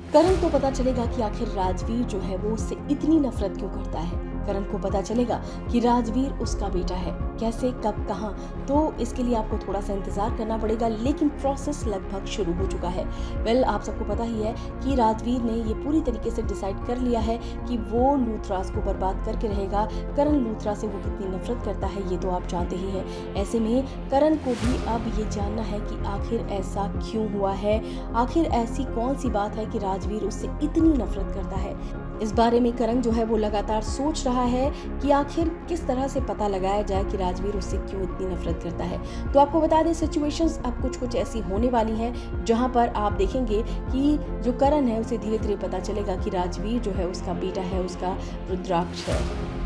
करण को पता चलेगा कि आखिर राजवीर जो है वो उससे इतनी नफरत क्यों करता है। करण को पता चलेगा कि राजवीर उसका बेटा है। कैसे, कब, कहां, तो इसके लिए आपको थोड़ा सा इंतजार करना पड़ेगा, लेकिन प्रोसेस लगभग शुरू हो चुका है। आप सबको पता ही है कि राजवीर ने ये पूरी तरीके से डिसाइड कर लिया है कि वो लूथराज को बर्बाद करके रहेगा। करण लूथरा से वो कितनी नफरत करता है ये तो आप जानते ही हैं। ऐसे में करण को भी अब ये जानना है कि आखिर ऐसा क्यों हुआ है, आखिर ऐसी कौन सी बात है कि राजवीर उससे इतनी नफरत करता है। इस बारे में करण जो है वो लगातार सोच रहा है कि आखिर किस तरह से पता लगाया जाए कि राजवीर उससे क्यों इतनी नफरत करता है। तो आपको बता दें, सिचुएशंस अब कुछ ऐसी होने वाली हैं जहां पर आप देखेंगे कि जो करण है उसे धीरे धीरे पता चलेगा कि राजवीर जो है उसका बेटा है, उसका रुद्राक्ष है।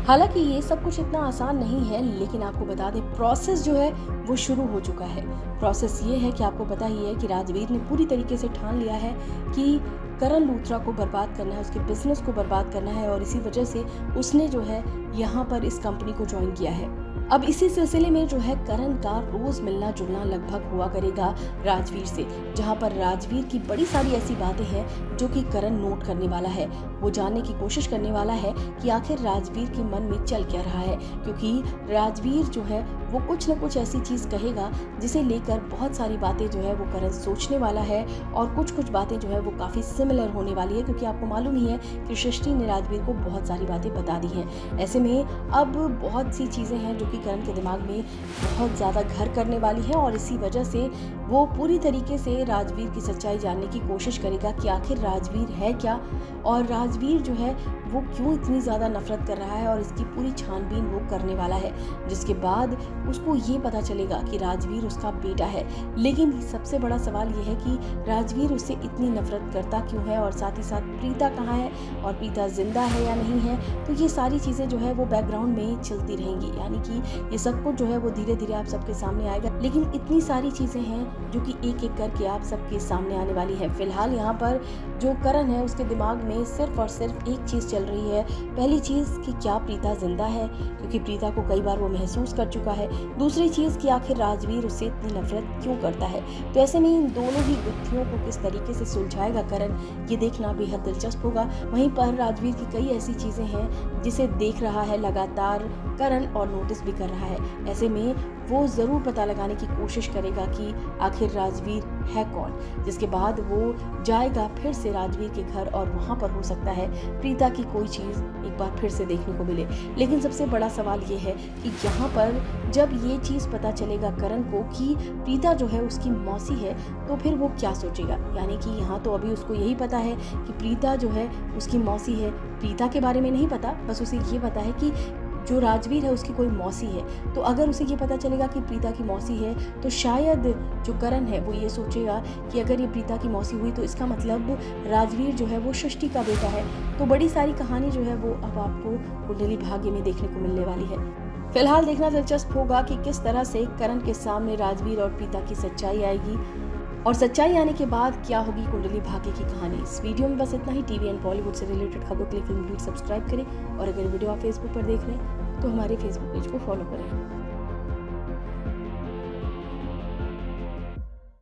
हालांकि ये सब कुछ इतना आसान नहीं है, लेकिन आपको बता दें प्रोसेस जो है वो शुरू हो चुका है। प्रोसेस ये है कि आपको पता ही है कि राजवीर ने पूरी तरीके से ठान लिया है कि करण लूथरा को बर्बाद करना है, उसके बिजनेस को बर्बाद करना है, और इसी वजह से उसने जो है यहाँ पर इस कंपनी को ज्वाइन किया है। अब इसी सिलसिले में जो है करण का रोज मिलना जुलना लगभग हुआ करेगा राजवीर से, जहां पर राजवीर की बड़ी सारी ऐसी बातें हैं जो कि करण नोट करने वाला है। वो जानने की कोशिश करने वाला है कि आखिर राजवीर के मन में चल क्या रहा है, क्योंकि राजवीर जो है वो कुछ न कुछ ऐसी चीज कहेगा जिसे लेकर बहुत सारी बातें जो है वो करण सोचने वाला है, और कुछ बातें जो है वो काफी सिमिलर होने वाली है, क्योंकि आपको मालूम ही है कि सृष्टि ने राजवीर को बहुत सारी बातें बता दी हैं। ऐसे में अब बहुत सी चीजें हैं जो कि करण के दिमाग में बहुत ज्यादा घर करने वाली है, और इसी वजह से वो पूरी तरीके से राजवीर की सच्चाई जानने की कोशिश करेगा कि आखिर राजवीर है क्या, और राजवीर जो है वो क्यों इतनी ज़्यादा नफरत कर रहा है, और इसकी पूरी छानबीन वो करने वाला है, जिसके बाद उसको ये पता चलेगा कि राजवीर उसका बेटा है। लेकिन सबसे बड़ा सवाल ये है कि राजवीर उससे इतनी नफरत करता क्यों है, और साथ ही साथ प्रीता कहाँ है, और प्रीता जिंदा है या नहीं है। तो ये सारी चीज़ें जो है वो बैकग्राउंड में चलती रहेंगी, यानी कि ये सब कुछ जो है वो धीरे धीरे आप सबके सामने आएगा। लेकिन इतनी सारी चीज़ें हैं जो कि एक एक करके आप सबके सामने आने वाली है। फिलहाल यहाँ पर जो करण है उसके दिमाग में सिर्फ और सिर्फ एक चीज़ चल रही है। पहली चीज़ कि क्या प्रीता जिंदा है, क्योंकि प्रीता को कई बार वो महसूस कर चुका है। दूसरी चीज़ कि आखिर राजवीर उससे इतनी नफरत क्यों करता है। तो ऐसे में इन दोनों ही गुत्थियों को किस तरीके से सुलझाएगा करण, ये देखना बेहद दिलचस्प होगा। वहीं पर राजवीर की कई ऐसी चीज़ें हैं जिसे देख रहा है लगातार करण और नोटिस भी कर रहा है। ऐसे में वो ज़रूर पता लगाने की कोशिश करेगा कि आखिर राजवीर है कौन, जिसके बाद वो जाएगा फिर से राजवीर के घर, और वहाँ पर हो सकता है प्रीता की कोई चीज़ एक बार फिर से देखने को मिले। लेकिन सबसे बड़ा सवाल ये है कि यहाँ पर जब ये चीज़ पता चलेगा करण को कि प्रीता जो है उसकी मौसी है, तो फिर वो क्या सोचेगा। यानी कि यहाँ तो अभी उसको यही पता है कि प्रीता जो है उसकी मौसी है, प्रीता के बारे में नहीं पता, बस उसे ये पता है कि जो राजवीर है उसकी कोई मौसी है। तो अगर उसे ये पता चलेगा कि प्रीता की मौसी है, तो शायद जो करण है वो ये सोचेगा कि अगर ये प्रीता की मौसी हुई तो इसका मतलब राजवीर जो है वो सृष्टि का बेटा है। तो बड़ी सारी कहानी जो है वो अब आपको कुंडली भाग्य में देखने को मिलने वाली है। फिलहाल देखना दिलचस्प होगा कि किस तरह से करण के सामने राजवीर और प्रीता की सच्चाई आएगी, और सच्चाई आने के बाद क्या होगी कुंडली भाग्य की कहानी। इस वीडियो में बस इतना ही। टीवी एंड बॉलीवुड से रिलेटेड खबरों के लिए फिल्म वीडियो सब्सक्राइब करें, और अगर वीडियो आप फेसबुक पर देख रहे हैं तो हमारे फेसबुक पेज को फॉलो करें।